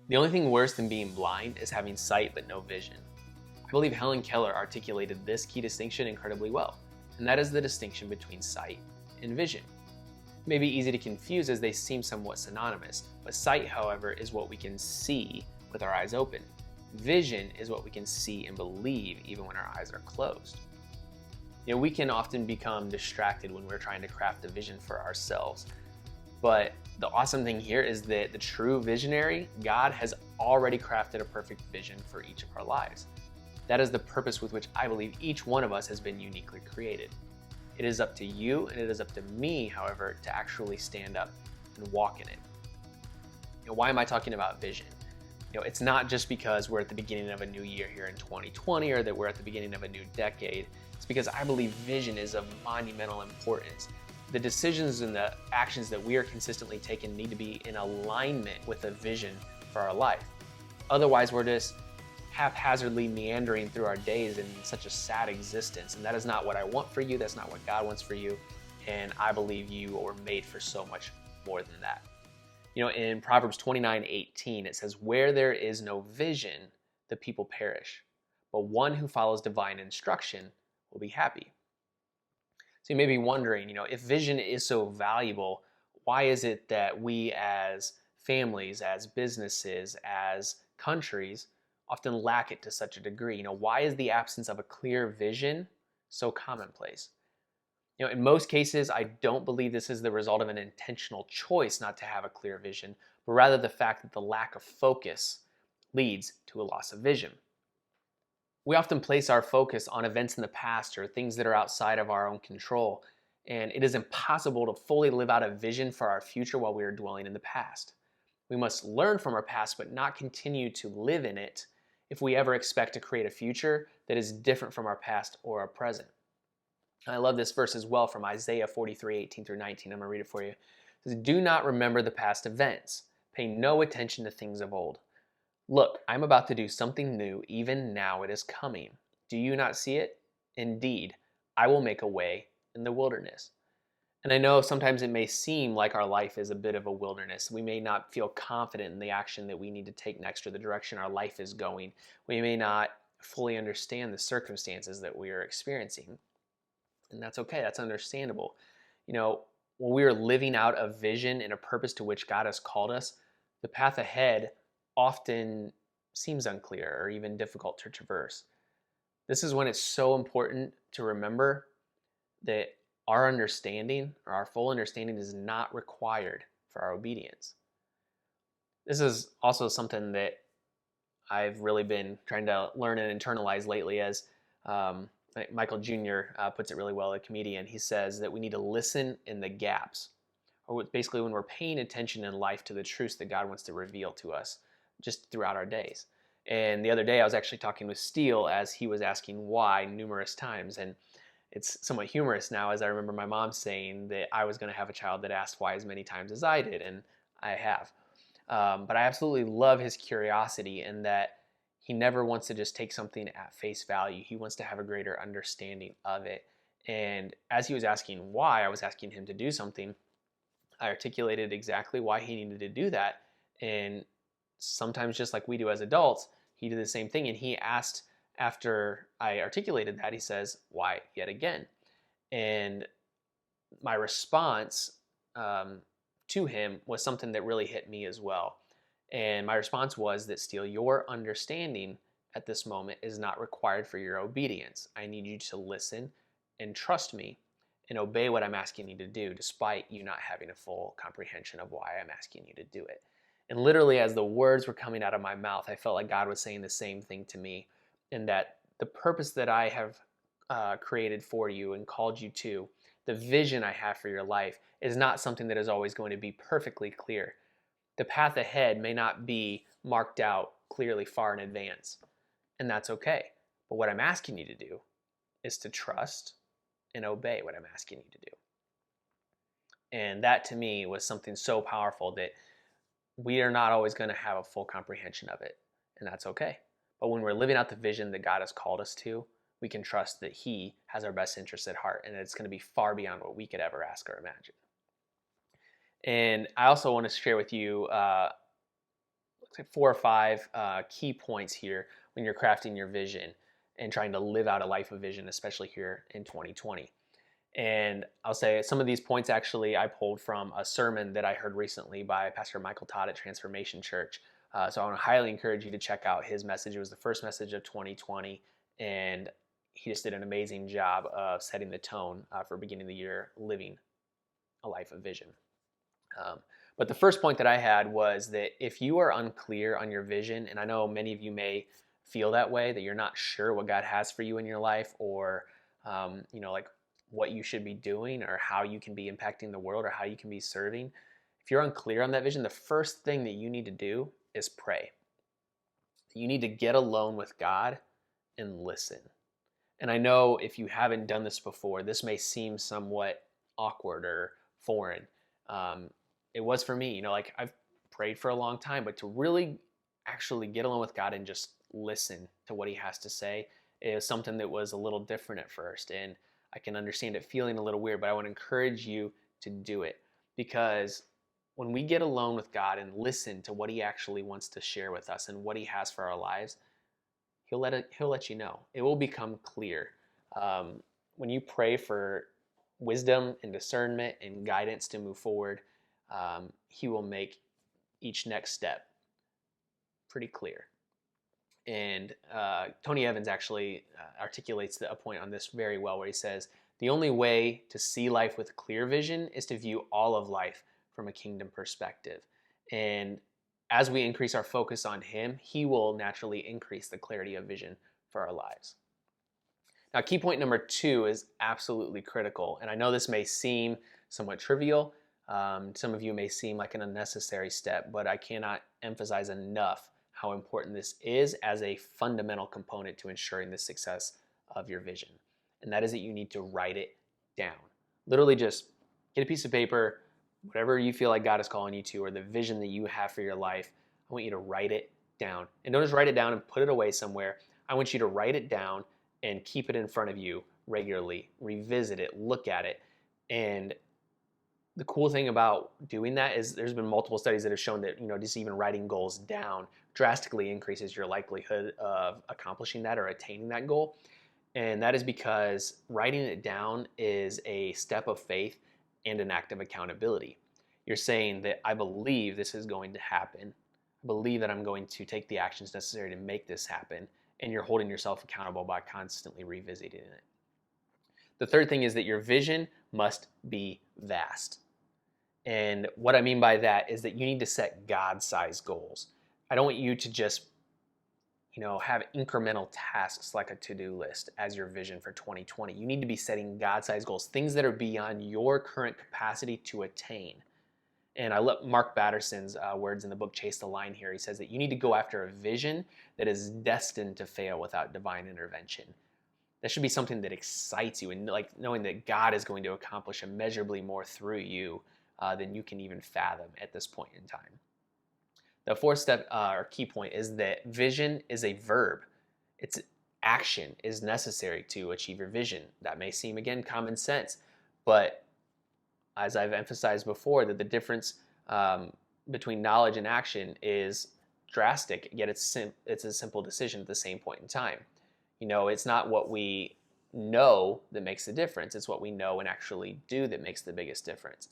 The only thing worse than being blind is having sight but no vision. I believe Helen Keller articulated this key distinction incredibly well, and that is the distinction between sight and vision. It may be easy to confuse as they seem somewhat synonymous, but sight, however, is what we can see with our eyes open. Vision is what we can see and believe even when our eyes are closed. We can often become distracted when we're trying to craft a vision for ourselves. But the awesome thing here is that the true visionary, God, has already crafted a perfect vision for each of our lives. That is the purpose with which I believe each one of us has been uniquely created. It is up to you and it is up to me, however, to actually stand up and walk in it. Why am I talking about vision? It's not just because we're at the beginning of a new year here in 2020 or that we're at the beginning of a new decade. It's because I believe vision is of monumental importance. The decisions and the actions that we are consistently taking need to be in alignment with a vision for our life. Otherwise, we're just haphazardly meandering through our days in such a sad existence. And that is not what I want for you. That's not what God wants for you. And I believe you were made for so much more than that. In Proverbs 29:18, it says, "Where there is no vision, the people perish, but one who follows divine instruction will be happy." So you may be wondering, if vision is so valuable, why is it that we as families, as businesses, as countries often lack it to such a degree? Why is the absence of a clear vision so commonplace? In most cases, I don't believe this is the result of an intentional choice not to have a clear vision, but rather the fact that the lack of focus leads to a loss of vision. We often place our focus on events in the past or things that are outside of our own control, and it is impossible to fully live out a vision for our future while we are dwelling in the past. We must learn from our past, but not continue to live in it if we ever expect to create a future that is different from our past or our present. I love this verse as well from Isaiah 43:18-19. I'm going to read it for you. It says, "Do not remember the past events. Pay no attention to things of old. Look, I'm about to do something new. Even now it is coming. Do you not see it? Indeed, I will make a way in the wilderness." And I know sometimes it may seem like our life is a bit of a wilderness. We may not feel confident in the action that we need to take next or the direction our life is going. We may not fully understand the circumstances that we are experiencing. And that's okay, that's understandable. When we are living out a vision and a purpose to which God has called us, the path ahead often seems unclear or even difficult to traverse. This is when it's so important to remember that our understanding or our full understanding is not required for our obedience. This is also something that I've really been trying to learn and internalize lately as Michael Jr. Puts it really well, a comedian. He says that we need to listen in the gaps, or basically when we're paying attention in life to the truths that God wants to reveal to us just throughout our days. And the other day I was actually talking with Steele as he was asking why numerous times. And it's somewhat humorous now as I remember my mom saying that I was going to have a child that asked why as many times as I did, and I have. But I absolutely love his curiosity in that he never wants to just take something at face value. He wants to have a greater understanding of it. And as he was asking why I was asking him to do something, I articulated exactly why he needed to do that. And sometimes, just like we do as adults, he did the same thing. And he asked, after I articulated that, he says, "Why yet again?" And my response to him was something that really hit me as well. And my response was that, Steele, your understanding at this moment is not required for your obedience. I need you to listen and trust me and obey what I'm asking you to do, despite you not having a full comprehension of why I'm asking you to do it. And literally, as the words were coming out of my mouth, I felt like God was saying the same thing to me, and that the purpose that I have created for you and called you to, the vision I have for your life, is not something that is always going to be perfectly clear. The path ahead may not be marked out clearly far in advance, and that's okay. But what I'm asking you to do is to trust and obey what I'm asking you to do. And that to me was something so powerful that we are not always going to have a full comprehension of it, and that's okay. But when we're living out the vision that God has called us to, we can trust that He has our best interests at heart, and it's going to be far beyond what we could ever ask or imagine. And I also want to share with you 4 or 5 key points here when you're crafting your vision and trying to live out a life of vision, especially here in 2020. And I'll say some of these points actually I pulled from a sermon that I heard recently by Pastor Michael Todd at Transformation Church. So I want to highly encourage you to check out his message. It was the first message of 2020, and he just did an amazing job of setting the tone for beginning the year living a life of vision. But the first point that I had was that if you are unclear on your vision, and I know many of you may feel that way, that you're not sure what God has for you in your life, or like what you should be doing, or how you can be impacting the world, or how you can be serving. If you're unclear on that vision, the first thing that you need to do is pray. You need to get alone with God and listen. And I know if you haven't done this before, this may seem somewhat awkward or foreign. It was for me, like I've prayed for a long time, but to really actually get alone with God and just listen to what he has to say is something that was a little different at first. And I can understand it feeling a little weird, but I want to encourage you to do it, because when we get alone with God and listen to what he actually wants to share with us and what he has for our lives, he'll let you know. It will become clear. When you pray for wisdom and discernment and guidance to move forward, he will make each next step pretty clear. And Tony Evans actually articulates a point on this very well, where he says, the only way to see life with clear vision is to view all of life from a kingdom perspective. And as we increase our focus on him, he will naturally increase the clarity of vision for our lives. Now, key point number 2 is absolutely critical. And I know this may seem somewhat trivial. Some of you may seem like an unnecessary step, but I cannot emphasize enough how important this is as a fundamental component to ensuring the success of your vision. And that is that you need to write it down. Literally just get a piece of paper, whatever you feel like God is calling you to, or the vision that you have for your life. I want you to write it down. And don't just write it down and put it away somewhere. I want you to write it down and keep it in front of you regularly, revisit it, look at it. And the cool thing about doing that is there's been multiple studies that have shown that, just even writing goals down drastically increases your likelihood of accomplishing that or attaining that goal. And that is because writing it down is a step of faith and an act of accountability. You're saying that I believe this is going to happen. I believe that I'm going to take the actions necessary to make this happen. And you're holding yourself accountable by constantly revisiting it. The third thing is that your vision must be vast. And what I mean by that is that you need to set God-sized goals. I don't want you to just, have incremental tasks like a to-do list as your vision for 2020. You need to be setting God-sized goals, things that are beyond your current capacity to attain. And I love Mark Batterson's words in the book Chase the Line here. He says that you need to go after a vision that is destined to fail without divine intervention. That should be something that excites you, and like knowing that God is going to accomplish immeasurably more through you than you can even fathom at this point in time. The fourth step or key point is that vision is a verb. Its action is necessary to achieve your vision. That may seem, again, common sense, but as I've emphasized before, that the difference between knowledge and action is drastic, yet it's a simple decision at the same point in time. It's not what we know that makes the difference. It's what we know and actually do that makes the biggest difference.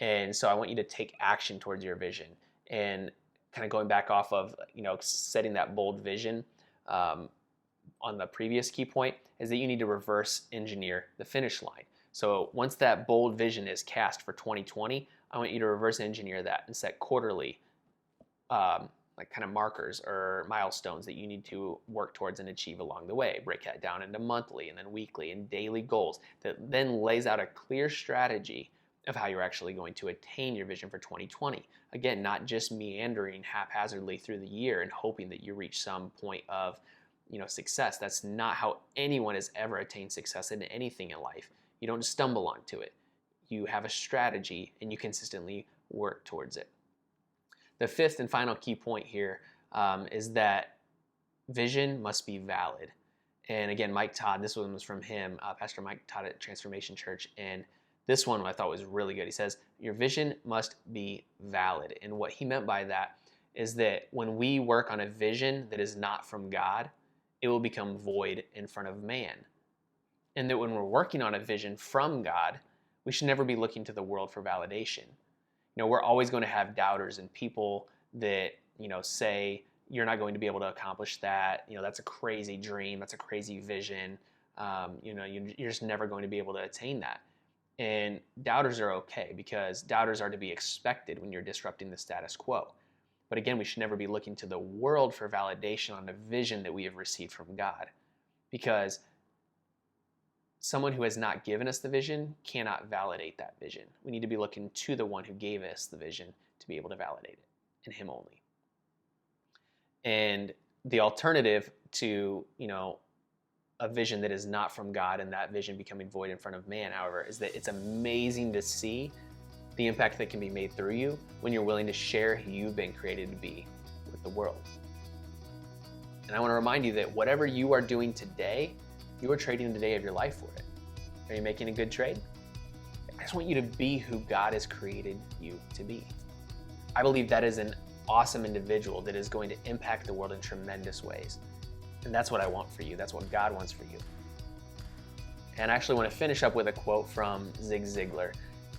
And so I want you to take action towards your vision. And kind of going back off of, setting that bold vision on the previous key point, is that you need to reverse engineer the finish line. So once that bold vision is cast for 2020, I want you to reverse engineer that and set quarterly kind of markers or milestones that you need to work towards and achieve along the way. Break that down into monthly and then weekly and daily goals that then lays out a clear strategy of how you're actually going to attain your vision for 2020. Again, not just meandering haphazardly through the year and hoping that you reach some point of success. That's not how anyone has ever attained success in anything in life. You don't stumble onto it. You have a strategy and you consistently work towards it. The fifth and final key point here is that vision must be valid. And again, Mike Todd, this one was from him, Pastor Mike Todd at Transformation Church. And this one I thought was really good. He says, your vision must be valid. And what he meant by that is that when we work on a vision that is not from God, it will become void in front of man. And that when we're working on a vision from God, we should never be looking to the world for validation. We're always going to have doubters and people that, say, you're not going to be able to accomplish that. That's a crazy dream. That's a crazy vision. You're just never going to be able to attain that. And doubters are okay, because doubters are to be expected when you're disrupting the status quo. But again, we should never be looking to the world for validation on a vision that we have received from God, because someone who has not given us the vision cannot validate that vision. We need to be looking to the one who gave us the vision to be able to validate it, and him only. And the alternative to, a vision that is not from God and that vision becoming void in front of man, however, is that it's amazing to see the impact that can be made through you when you're willing to share who you've been created to be with the world. And I want to remind you that whatever you are doing today, you are trading the day of your life for it. Are you making a good trade? I just want you to be who God has created you to be. I believe that is an awesome individual that is going to impact the world in tremendous ways. And that's what I want for you. That's what God wants for you. And I actually want to finish up with a quote from Zig Ziglar.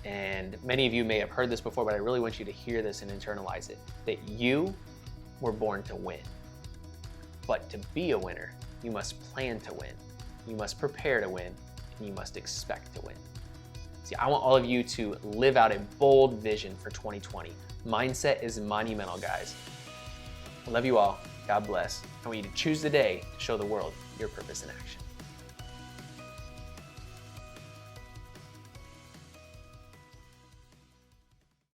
And many of you may have heard this before, but I really want you to hear this and internalize it. That you were born to win. But to be a winner, you must plan to win. You must prepare to win. And you must expect to win. See, I want all of you to live out a bold vision for 2020. Mindset is monumental, guys. I love you all. God bless. I want you to choose the day to show the world your purpose in action.